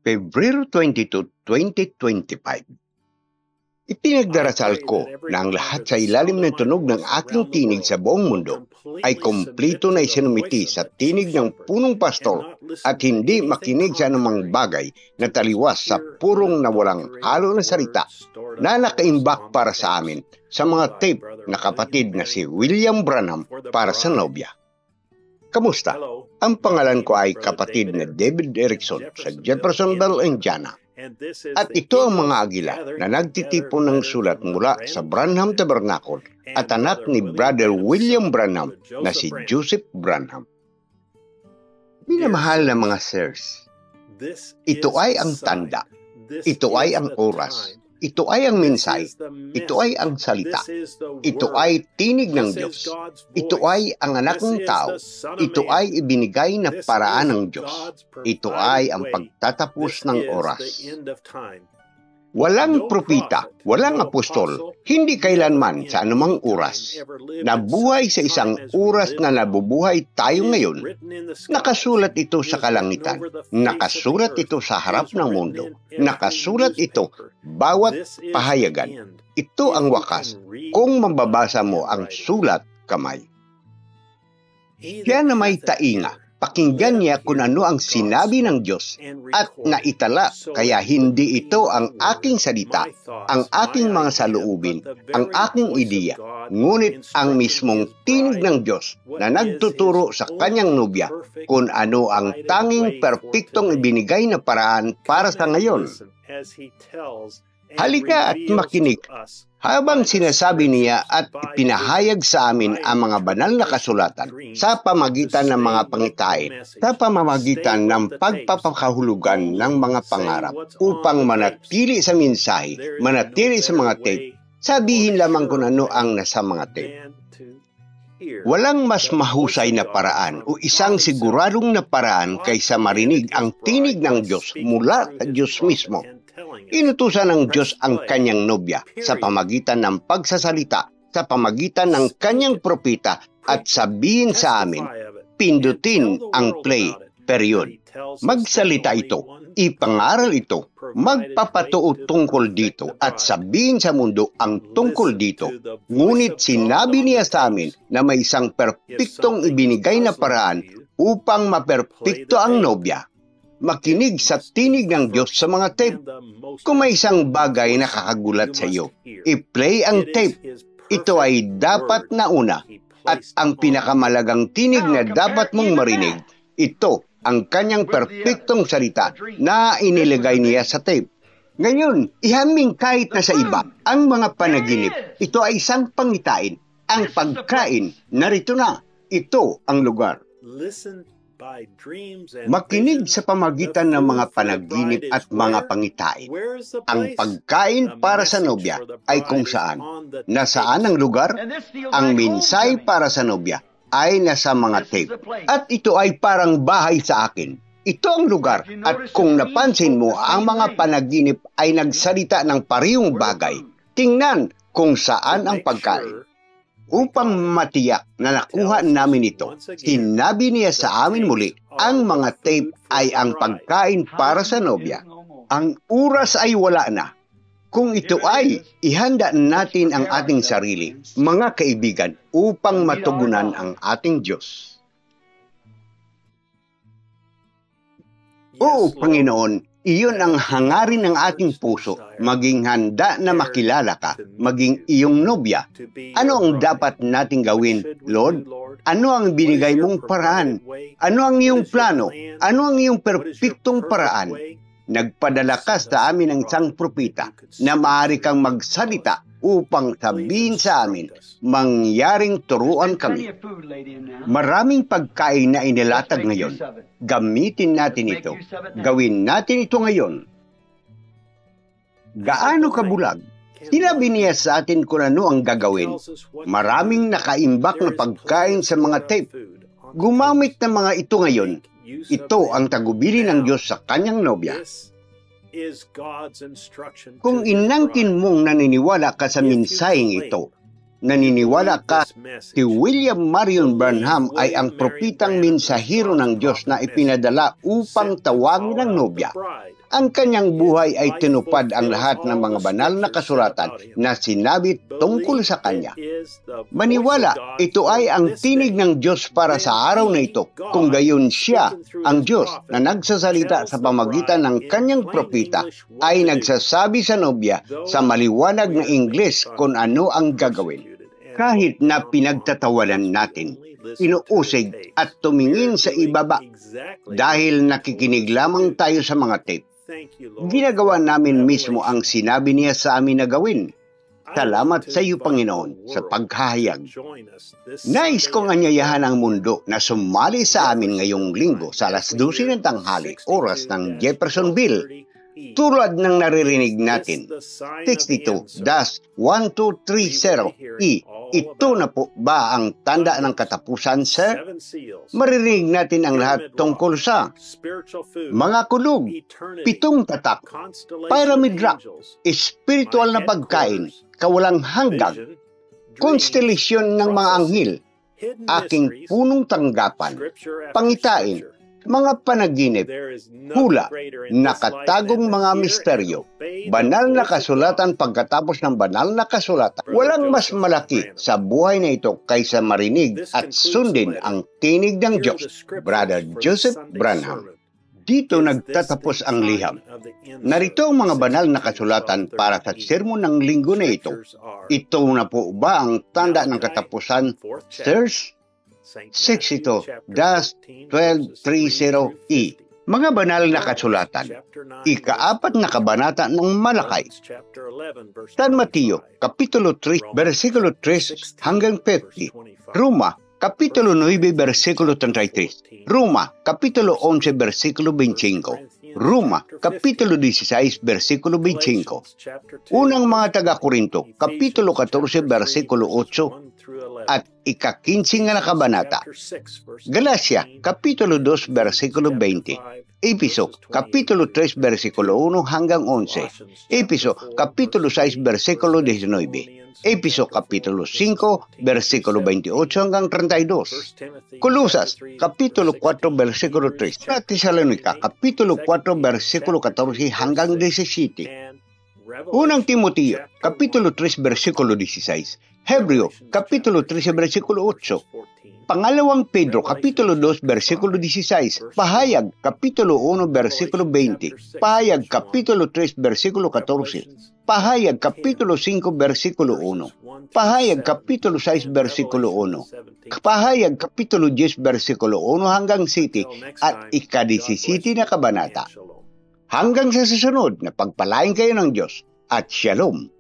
Pebrero 22, 2025. Ipinagdarasal ko na ang lahat sa ilalim ng tunog ng aking tinig sa buong mundo ay kumplito na isinumiti sa tinig ng punong pastor at hindi makinig sa anumang bagay na taliwas sa purong na walang halo na salita na nakaimbak para sa amin sa mga tape na kapatid na si William Branham para sa nobya. Kamusta? Ang pangalan ko ay kapatid na David Erickson sa Jeffersonville, Indiana. At ito ang mga agila na nagtitipon ng sulat mula sa Branham Tabernacle at anak ni Brother William Branham na si Joseph Branham. Minamahal na mga sirs, ito ay ang tanda, ito ay ang oras, ito ay ang mensahe, ito ay ang salita, ito ay tinig ng Diyos, ito ay ang anak ng tao, ito ay ibinigay na paraan ng Diyos, ito ay ang pagtatapos ng oras. Walang propita, walang apostol, hindi kailanman sa anumang oras. Nabuhay sa isang oras na nabubuhay tayo ngayon. Nakasulat ito sa kalangitan, nakasulat ito sa harap ng mundo, nakasulat ito bawat pahayagan. Ito ang wakas kung mababasa mo ang sulat kamay. Siya na may tainga, pakinggan niya kung ano ang sinabi ng Diyos at naitala, kaya hindi ito ang aking salita, ang aking mga saloobin, ang aking ideya, ngunit ang mismong tinig ng Diyos na nagtuturo sa kanyang nobya kung ano ang tanging perpektong ibinigay na paraan para sa ngayon. Halika at makinig. Habang sinasabi niya at pinahayag sa amin ang mga banal na kasulatan sa pamagitan ng mga pangitain, sa pamamagitan ng pagpapakahulugan ng mga pangarap upang manatili sa mensahe, manatili sa mga tape, sabihin lamang kung ano ang nasa mga tape. Walang mas mahusay na paraan o isang siguradong na paraan kaysa marinig ang tinig ng Diyos mula sa Diyos mismo. Inutusan ng Diyos ang kanyang nobya sa pamagitan ng pagsasalita, sa pamagitan ng kanyang propeta at sabihin sa amin, pindutin ang play, period. Magsalita ito, ipangaral ito, magpapatuo tungkol dito at sabihin sa mundo ang tungkol dito. Ngunit sinabi niya sa amin na may isang perpektong ibinigay na paraan upang maperpekto ang nobya. Makinig sa tinig ng Diyos sa mga tape. Kung may isang bagay na kakagulat sa iyo, i-play ang tape. Ito ay dapat na una at ang pinakamalagang tinig na dapat mong marinig, ito ang kanyang perpektong salita na inilagay niya sa tape. Ngayon, ihaming kahit na sa iba, ang mga panaginip, ito ay isang pangitain. Ang pagkain, narito na. Ito ang lugar. Makinig sa pamagitan ng mga panaginip at mga pangitain. Ang pagkain para sa nobya ay kung saan. Nasaan ang lugar? Ang mensahe para sa nobya ay nasa mga tape. At ito ay parang bahay sa akin. Ito ang lugar. At kung napansin mo, ang mga panaginip ay nagsalita ng parehong bagay. Tingnan kung saan ang pagkain. Upang matiyak na nakuha namin ito, sinabi niya sa amin muli, ang mga tape ay ang pagkain para sa nobya. Ang oras ay wala na. Kung ito ay, ihanda natin ang ating sarili, mga kaibigan, upang matugunan ang ating Diyos. Oo, Panginoon, iyon ang hangarin ng ating puso, maging handa na makilala ka, maging iyong nobya. Ano ang dapat nating gawin, Lord? Ano ang binigay mong paraan? Ano ang iyong plano? Ano ang iyong perpektong paraan? Nagpadala ka sa amin ng isang propeta na maaari kang magsalita upang sabihin sa amin, mangyaring turuan kami. Maraming pagkain na inilatag ngayon. Gamitin natin ito. Gawin natin ito ngayon. Gaano kabulag? Sinabi niya sa atin kung ano ang gagawin. Maraming nakaimbak na pagkain sa mga tape. Gumamit ng mga ito ngayon. Ito ang tagubili ng Diyos sa kanyang nobya. Kung inangkin mong naniniwala ka sa mensaheng ito, naniniwala ka si William Marion Branham ay ang propitang mensahero ng Diyos na ipinadala upang tawagin ang nobya. ang kanyang buhay ay tinupad ang lahat ng mga banal na kasulatan na sinabi tungkol sa kanya. Maniwala, ito ay ang tinig ng Diyos para sa araw na ito, kung gayon siya, ang Diyos na nagsasalita sa pamagitan ng kanyang propeta, ay nagsasabi sa nobya sa maliwanag na Ingles kung ano ang gagawin. Kahit na pinagtatawanan natin, inuusig at tumingin sa ibaba dahil nakikinig lamang tayo sa mga tape. Ginagawa namin mismo ang sinabi niya sa amin na gawin. Salamat sa iyo, Panginoon, sa paghahayag. Nais kong anyayahan ang mundo na sumali sa amin ngayong linggo sa alas 12 ng tanghali, oras ng Jeffersonville. Tulad ng naririnig natin, 62-1230E. Ito na po ba ang tanda ng katapusan, sir? Maririnig natin ang lahat tungkol sa mga kulog, 7 tatak, pyramid rock, espiritual na pagkain, kawalang hanggang, konstelasyon ng mga anghel, aking punong tanggapan, pangitain, mga panaginip, hula, nakatagong mga misteryo, banal na kasulatan pagkatapos ng banal na kasulatan. Walang mas malaki sa buhay na ito kaysa marinig at sundin ang tinig ng Diyos. Brother Joseph Branham. Dito nagtatapos ang liham. Narito ang mga banal na kasulatan para sa sermon ng linggo na ito. Ito na po ba ang tanda ng katapusan, sirs? 62-1230E. Mga banal na kasulatan. Ika-4 na kabanata ng Malakay. San Mateo, Kapitulo 3, versikulo 3 hanggang 50. Roma, Kapitulo 9, versikulo 33. Roma, Kapitulo 11, versikulo 25. Roma, Kapitulo 16, versikulo 25. Unang mga taga-Korinto, Kapitulo 14, versikulo 8 at ika-15 na kabanata. Galacia, Kapitulo 2, versikulo 20. Episo, Kapitulo 3, versikulo 1 hanggang 11. Episo, Kapitulo 6, versikulo 19. Episo, Kapitulo 5, versikulo 28 hanggang 32. Kolosas, Kapitulo 4, versikulo 3. At Tesalonica, Kapitulo 4, versikulo 14 hanggang 17. Unang Timoteo, Kapitulo 3, versikulo 16. Hebreo, Kapitulo 13, versikulo 8. Pangalawang Pedro, Kapitulo 2, versikulo 16. Pahayag, Kapitulo 1, versikulo 20. Pahayag, Kapitulo 3, versikulo 14. Pahayag, Kapitulo 5, versikulo 1. Pahayag, Kapitulo 6, versikulo 1. Pahayag, Kapitulo 10, versikulo 1 hanggang 7 at ika-17 na kabanata. Hanggang sa susunod na pagpalain kayo ng Diyos at Shalom.